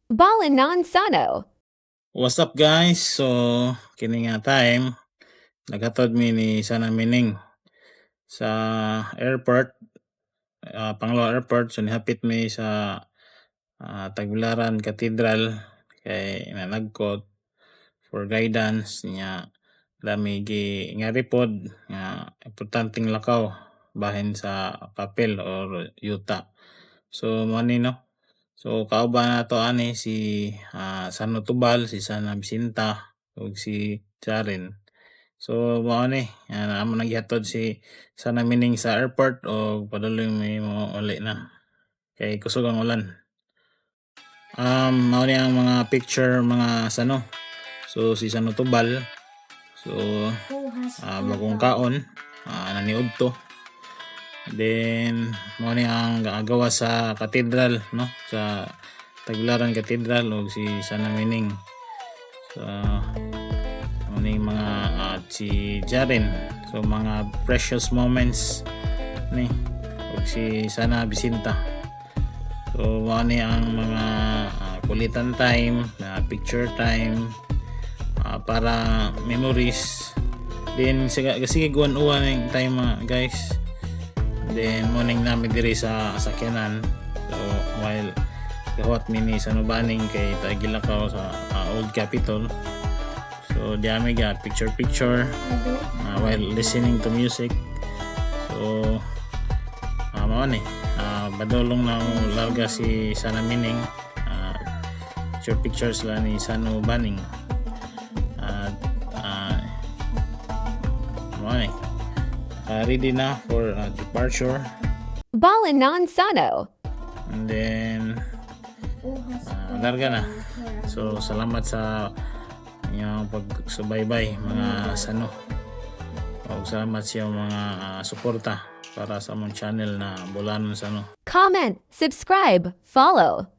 Balanan Sano. What's up guys? So kini nga time naghatod mi ni Sana Mining sa airport, Pangulo Airport. So nihapit mi sa Tagbilaran Cathedral kay nanagkot for guidance niya. Dami nga report nga importanteng lakaw bahin sa papel or yuta. So mo ni no. So kauban nato ani si Sano Tubal, si Sana Bisinta ug si Jaren. So mao ni amo nagyatod si Sana Mining sa airport o padulong may mo uli na kay kusog ang ulan. Mao ni ang mga picture mga Sano. So si Sano Tubal, so bagong kaon, naniud to. Then mao ni ang gawa sa cathedral no, sa Tagbilaran Cathedral ug si Sana Mining. So mao ni mga si Jaren. So mga precious moments ni ug si Sana Bisinta. So mao ni ang mga kulitan time, picture time, para memories. Then sige guwan-uwan ng time guys. Then morning namin diri sa sakyanan. So while gahot mini sa Nubaning kay Tagilakaw sa Old Capitol. So diami ga picture while listening to music. So mao ni badulong na larga si Sana Mining. Pictures la ni Sano Baning. Mao ni ready na for departure. Balanan Sano. And then larga na. So salamat sa inyong pagsubaybay mga Sano. O salamat sa mga suporta para sa among channel na Balanan Sano. Comment, subscribe, follow.